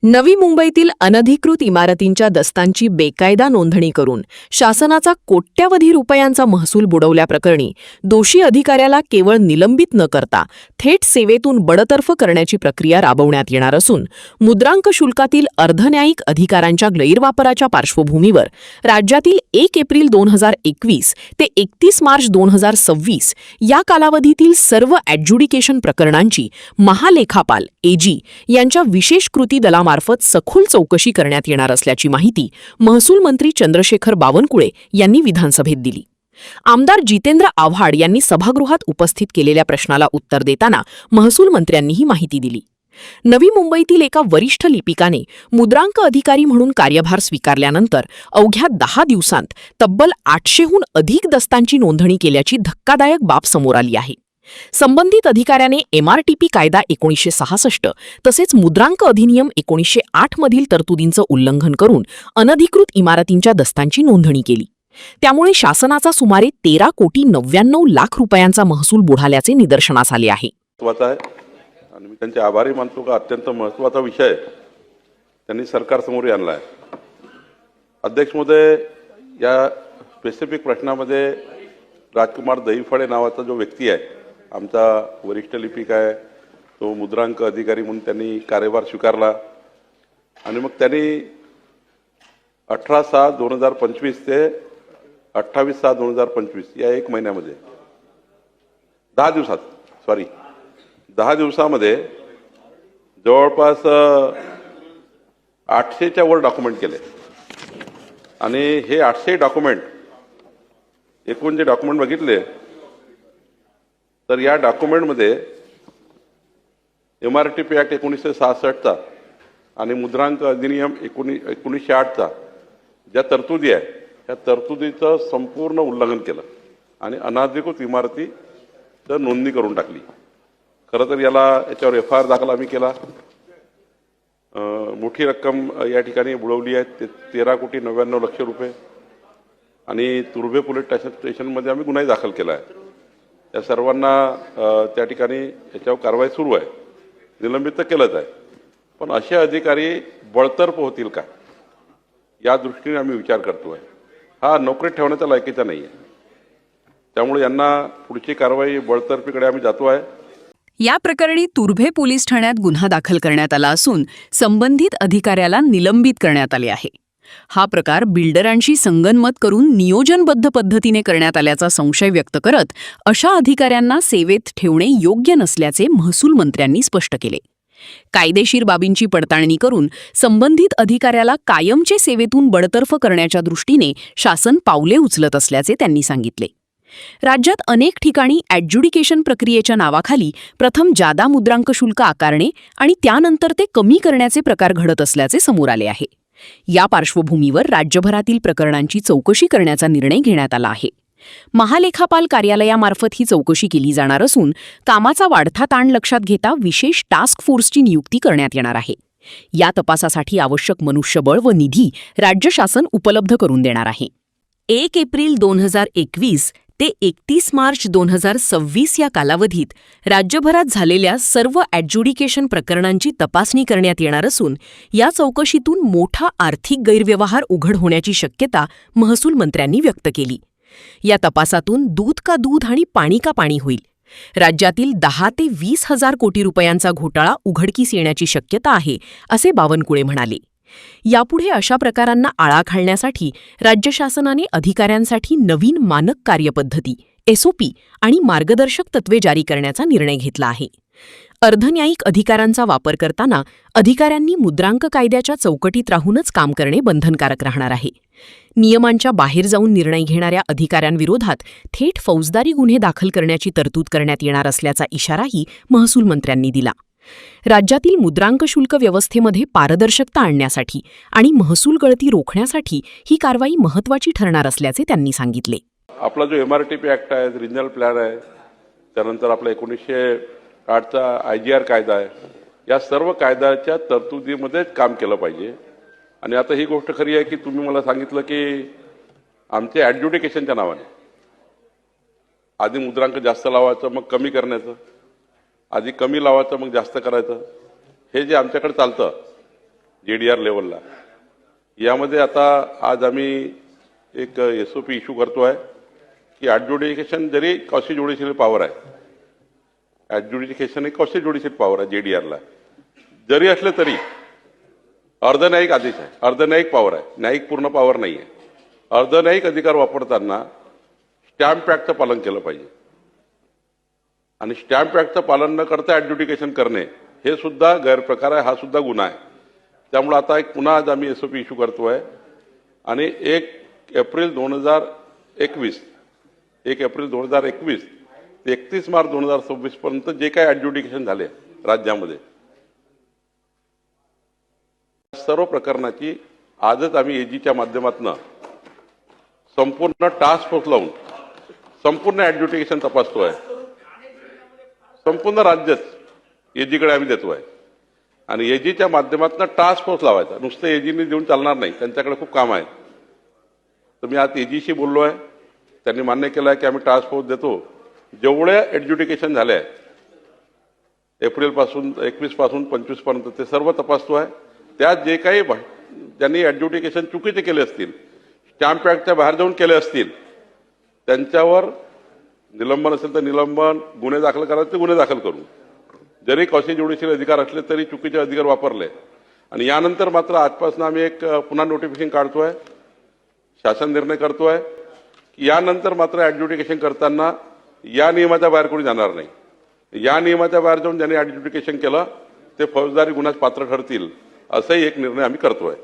नवी मुंबईतील अनधिकृत इमारतींच्या दस्तांची बेकायदा नोंदणी करून शासनाचा कोट्यवधी रुपयांचा महसूल बुडवल्याप्रकरणी दोषी अधिकाऱ्याला केवळ निलंबित न करता थेट सेवेतून बडतर्फ करण्याची प्रक्रिया राबवण्यात येणार असून मुद्रांक शुल्कातील अर्धन्यायिक अधिकारांच्या गैरवापराच्या पार्श्वभूमीवर राज्यातील 1 एप्रिल 2021 ते 31 मार्च 2026 या कालावधीतील सर्व ॲड्ज्युडिकेशन प्रकरणांची महालेखापाल एजी यांच्या विशेष कृती दलामार्फत सखोल चौकशी करण्यात येणार असल्याची माहिती महसूल मंत्री चंद्रशेखर बावनकुळे यांनी विधानसभेत दिली। आमदार जितेंद्र आव्हाड यांनी सभागृहात उपस्थित केलेल्या प्रश्नाला उत्तर देताना महसूल मंत्र्यांनी ही माहिती दिली। नवी मुंबईतील एका वरिष्ठ लिपिकाने मुद्रांक अधिकारी म्हणून कार्यभार स्वीकारल्यानंतर अवघ्या 10 दिवसांत तब्बल 800हून अधिक दस्तांची नोंदणी केल्याची धक्कादायक बाब समोर आली आहे। संबंधित अधिकाऱ्याने MRTP कायदा 1966 तसेच मुद्रांक अधिनियम 1908 मधील तरतुदींचं उल्लंघन करून अनधिकृत इमारतींच्या दस्तांची नोंदणी केली। त्यामुळे शासनाचा सुमारे 13 कोटी 99 लाख रुपयांचा महसूल बुडाल्याचे निदर्शनास आले आहे। आणि मी त्यांचे आभारी मानतो का अत्यंत महत्त्वाचा विषय त्यांनी सरकारसमोर आणला आहे। अध्यक्ष महोदय, या स्पेसिफिक प्रश्नामध्ये राजकुमार दहिफळे नावाचा जो व्यक्ती आहे, आमचा वरिष्ठ लिपिक आहे, तो मुद्रांक अधिकारी म्हणून त्यांनी कार्यभार स्वीकारला आणि मग त्यांनी 18/6/2025 ते 28/6/2025 या 1 महिन्यामध्ये 10 दिवसामध्ये जवळपास 800च्या वर डॉक्युमेंट केले आणि हे 800 डॉक्युमेंट एकूण जे डॉक्युमेंट बघितले तर या डॉक्युमेंटमध्ये MRTP ॲक्ट 1966चा आणि मुद्रांक अधिनियम 1908चा ज्या तरतुदी आहे त्या तरतुदीचं संपूर्ण उल्लंघन केलं आणि अनधिकृत इमारतीचं नोंदणी करून टाकली। खरं तर याच्यावर FIR दाखल आम्ही केला। मोठी रक्कम या ठिकाणी बुडवली आहे, 13 कोटी 99 लक्ष रुपये आणि तुर्भे पोलीस स्टेशनमध्ये आम्ही गुन्हाही दाखल केला आहे। त्या सर्वांना त्या ठिकाणी याच्यावर कारवाई सुरू आहे, निलंबित तर केलंच आहे, पण असे अधिकारी बळतर्फ होतील का या दृष्टीने आम्ही विचार करतोय। हा नोकरीत ठेवण्याचा लायकीचा नाही आहे, त्यामुळे यांना पुढची कारवाई बळतर्फीकडे आम्ही जातो आहे। या प्रकरणी तुर्भे पोलीस ठाण्यात गुन्हा दाखल करण्यात आला असून संबंधित अधिकाऱ्याला निलंबित करण्यात आले आहे। हा प्रकार बिल्डरांशी संगनमत करून नियोजनबद्ध पद्धतीने करण्यात आल्याचा संशय व्यक्त करत अशा अधिकाऱ्यांना सेवेत ठेवणे योग्य नसल्याचे महसूल मंत्र्यांनी स्पष्ट केले। कायदेशीर बाबींची पडताळणी करून संबंधित अधिकाऱ्याला कायमचे सेवेतून बडतर्फ करण्याच्या दृष्टीने शासन पावले उचलत असल्याचे त्यांनी सांगितले। राज्यात अनेक ठिकाणी ॲड्ज्युडिकेशन प्रक्रियेच्या नावाखाली प्रथम जादा मुद्रांक शुल्क आकारणे आणि त्यानंतर ते कमी करण्याचे प्रकार घडत असल्याचे समोर आले आहे। या पार्श्वभूमीवर राज्यभरातील प्रकरणांची चौकशी करण्याचा निर्णय घेण्यात आला आहे। महालेखापाल कार्यालयामार्फत ही चौकशी केली जाणार असून कामाचा वाढता ताण लक्षात घेता विशेष टास्क फोर्सची नियुक्ती करण्यात येणार आहे। या तपासासाठी आवश्यक मनुष्यबळ व निधी राज्य शासन उपलब्ध करून देणार आहे। 1 एप्रिल 2021 ते 31 मार्च 2026 या कालावधीत राज्यभरात झालेल्या सर्व ॲड्ज्युडिकेशन प्रकरणांची तपासणी करण्यात येणार असून या चौकशीतून मोठा आर्थिक गैरव्यवहार उघड होण्याची शक्यता महसूल मंत्र्यांनी व्यक्त केली। या तपासातून दूध का दूध आणि पाणी का पाणी होईल। राज्यातील 10 ते 20 हजार कोटी रुपयांचा घोटाळा उघडकीस येण्याची शक्यता आहे, असे बावनकुळे म्हणाले। यापुढे अशा प्रकारांना आळा घालण्यासाठी राज्य शासनाने अधिकाऱ्यांसाठी नवीन मानक कार्यपद्धती SOP आणि मार्गदर्शक तत्त्वे जारी करण्याचा निर्णय घेतला आहे। अर्धन्यायिक अधिकारांचा वापर करताना अधिकाऱ्यांनी मुद्रांक कायद्याच्या चौकटीत राहूनच काम करणे बंधनकारक राहणार आहे। नियमांच्या बाहेर जाऊन निर्णय घेणाऱ्या अधिकाऱ्यांविरोधात थेट फौजदारी गुन्हे दाखल करण्याची तरतूद करण्यात येणार असल्याचा इशाराही महसूल मंत्र्यांनी दिला। राज्यातील मुद्रांक शुल्क व्यवस्थेमध्ये पारदर्शकता आणण्यासाठी आणि महसूल गळती रोखण्यासाठी ही कारवाई महत्त्वाची ठरणार असल्याचे त्यांनी सांगितले। आपला जो MRTP ॲक्ट आहे, रिजनल प्लॅन आहे, त्यानंतर आपला 1908चा IGR कायदा आहे, या सर्व कायद्याच्या तरतुदीमध्येच काम केलं पाहिजे। आणि आता ही गोष्ट खरी आहे की तुम्ही मला सांगितलं की आमचे ॲड्ज्युडिकेशनच्या नावाने आधी मुद्रांक जास्त लावायचं, मग कमी करण्याचं, आधी कमी लावायचं मग जास्त करायचं, हे जे आमच्याकडे चालतं JDR लेवलला. यामध्ये आता आज आम्ही एक SOP इश्यू करतोय की ॲडज्युडिकेशन जरी कॉशी ज्युडिशियल पॉवर आहे, ॲडज्युडिकेशन एक कॉशी ज्युडिशियल पॉवर आहे JDRला, जरी असले तरी अर्धन्यायिक आदेश आहे, अर्धन्यायिक पॉवर आहे, न्यायिक पूर्ण पॉवर नाही आहे. अर्धन्यायिक अधिकार वापरताना स्टॅम्प ॲक्टचं पालन केलं पाहिजे आणि स्टॅम्प ॲक्टचं पालन न करता ॲडज्युडिकेशन करणे हे सुद्धा गैरप्रकार आहे, हा सुद्धा गुन्हा आहे. त्यामुळे आता एक पुन्हा आज आम्ही SOP इश्यू करतोय आणि 1 एप्रिल 2021 ते 31 मार्च 2026 पर्यंत जे काही ॲडज्युडिकेशन झाले राज्यामध्ये सर्व प्रकरणाची आजच आम्ही AGच्या माध्यमातून संपूर्ण टास्क फोर्स लावून संपूर्ण ॲडज्युडिकेशन तपासतोय. संपूर्ण राज्यच AGकडे आम्ही देतोय आणि AGच्या माध्यमातून टास्क फोर्स लावायचा. नुसतं AGने देऊन चालणार नाही, त्यांच्याकडे खूप काम आहे. तर मी आज AGशी बोललोय, त्यांनी मान्य केलं आहे की आम्ही टास्क फोर्स देतो. जेवढे ॲडज्युडिकेशन झाले आहे एप्रिलपासून 21 पासून 25 पर्यंत ते सर्व तपासतोय. त्यात जे काही ज्यांनी ॲडज्युडिकेशन चुकीचे केले असतील, स्टॅम्प ॲक्टच्या बाहेर जाऊन केले असतील, त्यांच्यावर निलंबन असेल तर निलंबन, गुन्हे दाखल करायचे ते गुन्हे दाखल करू. जरी कॉशी ज्युडिशियल अधिकार असले तरी चुकीचे अधिकार वापरले. आणि यानंतर मात्र आजपासून आम्ही एक पुन्हा नोटिफिकेशन काढतोय, शासन निर्णय करतोय की यानंतर मात्र ॲडज्युडिकेशन करताना या नियमाच्या बाहेर कोणी जाणार नाही. या नियमाच्या बाहेर जाऊन ज्यांनी ॲडज्युडिकेशन केलं ते फौजदारी गुन्ह्यास पात्र ठरतील, असाही एक निर्णय आम्ही करतोय.